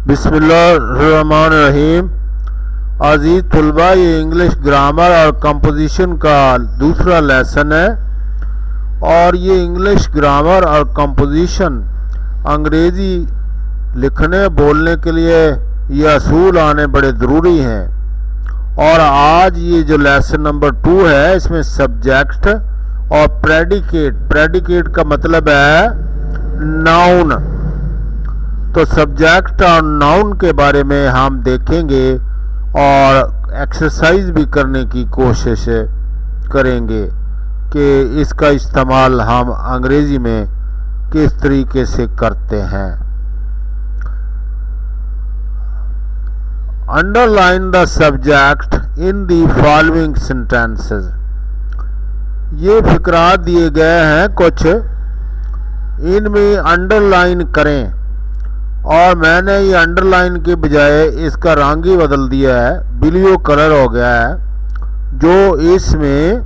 बिस्मिल्लाहिर्रहमानिर्रहीम। अजीज़ तलबा, ये इंग्लिश ग्रामर और कंपोजिशन का दूसरा लेसन है और ये इंग्लिश ग्रामर और कंपोजिशन अंग्रेज़ी लिखने बोलने के लिए ये असूल आने बड़े ज़रूरी हैं। और आज ये जो लेसन नंबर 2 है, इसमें सब्जेक्ट और प्रेडिकेट का मतलब है नाउन। तो सब्जेक्ट और नाउन के बारे में हम देखेंगे और एक्सरसाइज भी करने की कोशिश करेंगे कि इसका इस्तेमाल हम अंग्रेज़ी में किस तरीके से करते हैं। Underline the subject in the following sentences. ये फिक्रात दिए गए हैं कुछ, इनमें अंडरलाइन करें। और मैंने ये अंडरलाइन के बजाय इसका रंग ही बदल दिया है, ब्लू कलर हो गया है, जो इसमें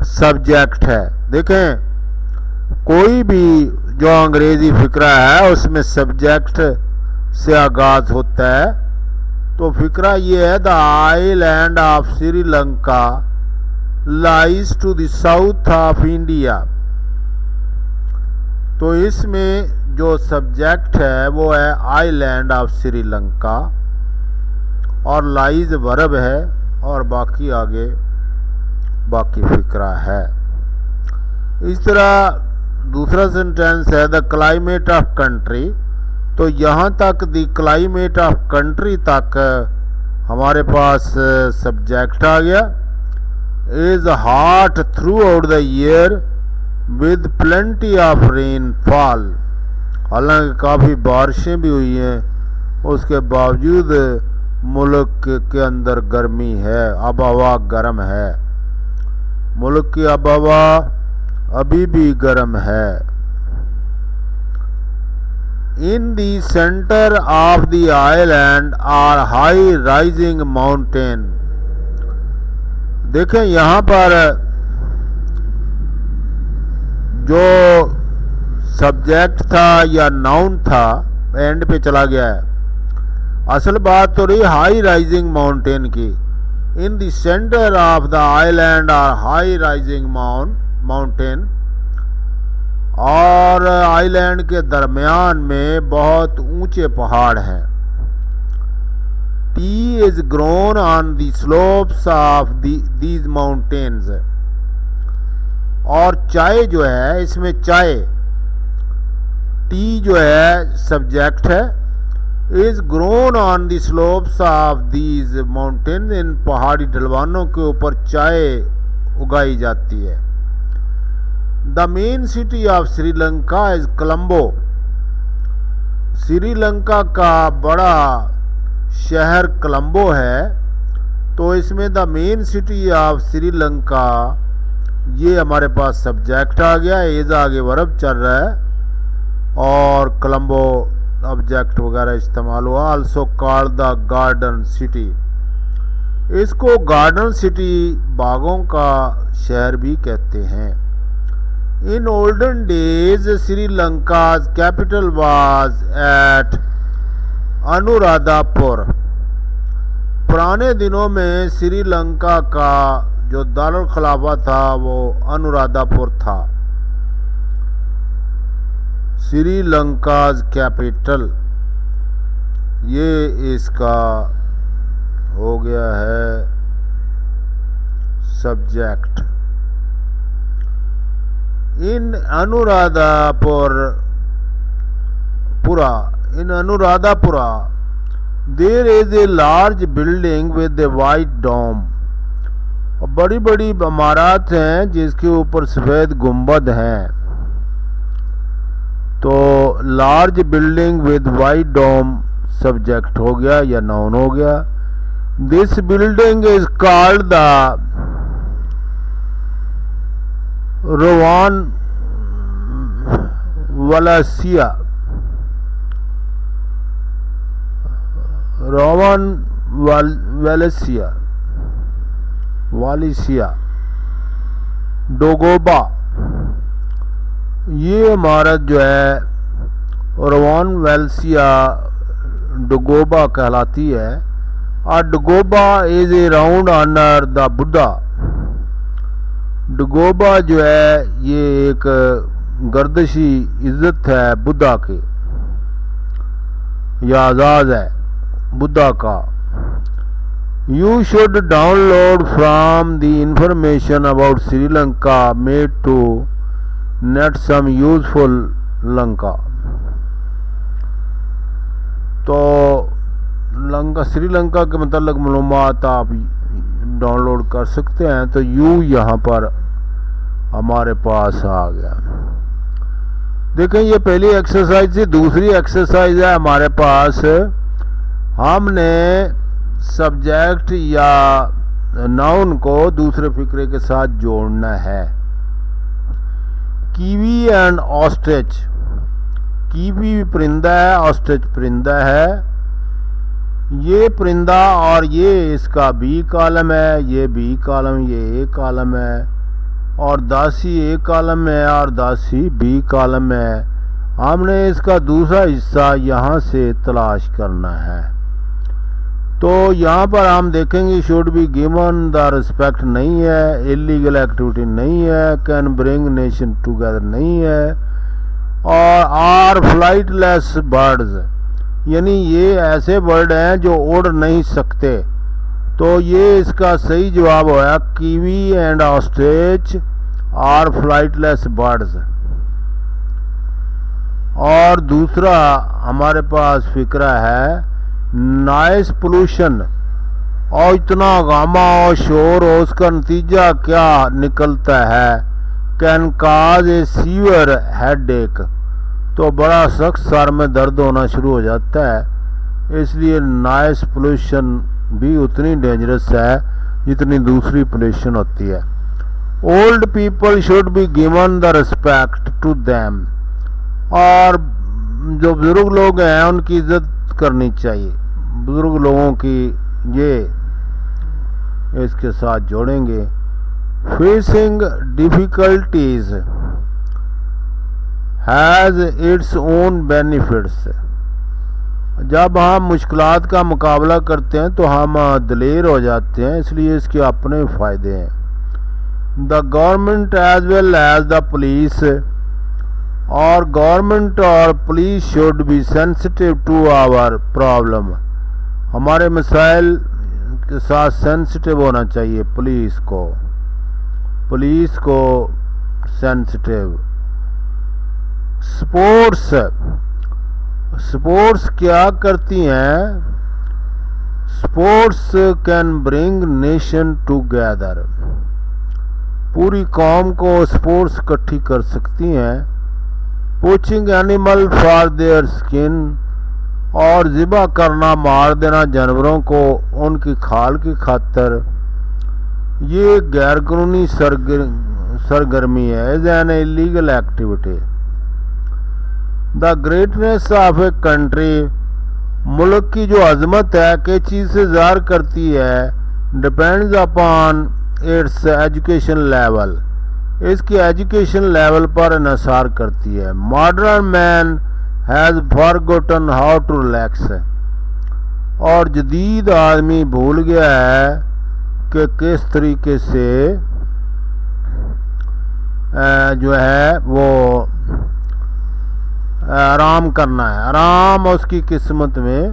सब्जेक्ट है। देखें, कोई भी जो अंग्रेज़ी फिक्रा है उसमें सब्जेक्ट से आगाज़ होता है। तो फिक्रा ये है, the island of Sri Lanka lies to the south of India. तो इसमें जो सब्जेक्ट है वो है आइलैंड ऑफ श्रीलंका और लाइज वर्ब है और बाकी आगे बाकी फिक्रा है। इस तरह दूसरा सेंटेंस है, द क्लाइमेट ऑफ कंट्री। तो यहाँ तक द क्लाइमेट ऑफ कंट्री तक हमारे पास सब्जेक्ट आ गया। Is hot through out the year with plenty of rainfall. हालांकि काफ़ी बारिशें भी हुई हैं, उसके बावजूद मुल्क के अंदर गर्मी है, आब हवा गर्म है। मुल्क की आब हवा अभी भी गर्म है। In the centre of the island are high rising mountain. देखें, यहाँ पर जो सब्जेक्ट था या नाउन था एंड पे चला गया है। असल बात तो रही हाई राइजिंग माउंटेन की। In the centre of the island are high rising mountain. और आइलैंड के दरमियान में बहुत ऊंचे पहाड़ हैं। Tea is grown on the slopes of these mountains. और चाय जो है, इसमें चाय, टी जो है सब्जेक्ट है, is grown on the slopes of these mountain. इन पहाड़ी ढलवानों के ऊपर चाय उगाई जाती है। The main city of Sri Lanka is Colombo. Sri Lanka का बड़ा शहर कोलंबो है। तो इसमें the main city of Sri Lanka, ये हमारे पास सब्जेक्ट आ गया, एज आगे वर्ब चल रहा है और कोलंबो ऑब्जेक्ट वगैरह इस्तेमाल हुआ। Also called the garden city. इसको गार्डन सिटी, बागों का शहर भी कहते हैं। In olden days Sri Lanka's capital was at Anuradhapura. पुराने दिनों में श्रीलंका का जो दारुल खिलाफा था वो अनुराधापुर था। श्रीलंकाज कैपिटल, ये इसका हो गया है subject. In Anuradhapura there is a large building with a white dome. बड़ी बड़ी इमारत हैं जिसके ऊपर सफ़ेद गुंबद हैं। तो large building with white dome subject हो गया या नाउन हो गया। This building is called the Ruwanwelisaya. Welisaya dagoba. ये इमारत जो है रोवान वालिसिया डगोबा कहलाती है। Dagoba is a round honour the Buddha. Dagoba जो है ये एक गर्दशी इज्जत है बुद्धा की, या आज़ाद है बुद्धा का। You should download from the information about Sri Lanka made to net some useful Lanka. तो लंका, श्रीलंका के मतलब मालूमात आप डाउनलोड कर सकते हैं। तो यू यहाँ पर हमारे पास आ गया। देखें ये पहली एक्सरसाइज थी। दूसरी एक्सरसाइज है हमारे पास, हमने सब्जेक्ट या नाउन को दूसरे फिक्रे के साथ जोड़ना है। Kiwi and ostrich. कीवी परिंदा है, ऑस्ट्रिच परिंदा है। ये परिंदा और ये इसका बी कॉलम है, ये बी कॉलम, ये ए कॉलम है, और दासी ए कॉलम में और दासी बी कॉलम में। हमने इसका दूसरा हिस्सा यहाँ से तलाश करना है। तो यहाँ पर हम देखेंगे should be given the respect नहीं है, इलीगल एक्टिविटी नहीं है, कैन ब्रिंग नेशन टुगेदर नहीं है, और आर फ्लाइटलेस बर्ड्स, यानी ये ऐसे बर्ड हैं जो उड़ नहीं सकते। तो ये इसका सही जवाब होया, kiwi and ostrich are flightless birds. और दूसरा हमारे पास फिक्रा है नॉइस पोल्यूशन, और इतना गामा और शोर हो उसका नतीजा क्या निकलता है, can cause A severe headache. तो बड़ा सख्त सर में दर्द होना शुरू हो जाता है। इसलिए नॉइस पोल्यूशन भी उतनी डेंजरस है जितनी दूसरी पोल्यूशन होती है। Old people should be given the respect to them, और जो बुजुर्ग लोग हैं उनकी इज्जत करनी चाहिए। बुजुर्ग लोगों की ये इसके साथ जोड़ेंगे। Facing difficulties has its own benefits. जब हम मुश्किलात का मुकाबला करते हैं तो हम दिलेर हो जाते हैं, इसलिए इसके अपने फ़ायदे हैं। The government as well as the police, और गवर्नमेंट और police should be sensitive to our problem. हमारे मसाइल के साथ सेंसिटिव होना चाहिए पुलिस को सेंसिटिव। स्पोर्ट्स क्या करती हैं, sports can bring nation together. पूरी कौम को स्पोर्ट्स इकट्ठी कर सकती हैं। Poaching animal for their skin, और ज़िबा करना, मार देना जानवरों को उनकी खाल की खातर, ये गैर कानूनी सरगर्मी है, is an illegal activity. The greatness of a country, मुल्क की जो अजमत है किस चीज़ से ज़ाहिर करती है, depends upon its education level, इसकी एजुकेशन लेवल पर इन्हिसार करती है। Modern man has forgotten how to relax, और जदीद आदमी भूल गया है कि किस तरीके से जो है वो आराम करना है, आराम उसकी किस्मत में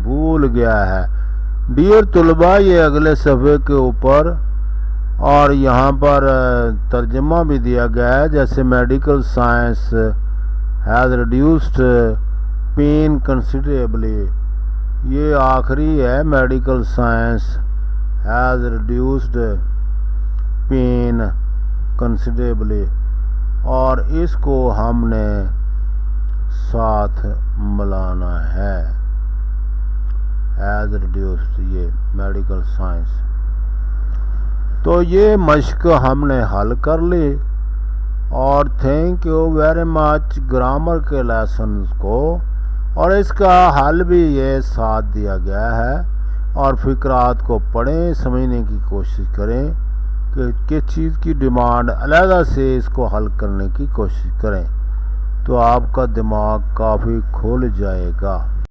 भूल गया है। डियर तुलबा, ये अगले सफ़े के ऊपर और यहाँ पर तर्जमा भी दिया गया है, जैसे medical science has reduced pain considerably, ये आखिरी है, medical science has reduced pain considerably, और इसको हमने साथ मिलाना है, हैज़ रिड्यूस्ड, ये मेडिकल साइंस। तो ये मश्क हमने हल कर ली, और thank you very much grammar के लेसन को, और इसका हल भी ये साथ दिया गया है। और फिक्रात को पढ़ें, समझने की कोशिश करें कि किस चीज़ की डिमांड, अलहदा से इसको हल करने की कोशिश करें, तो आपका दिमाग काफ़ी खुल जाएगा।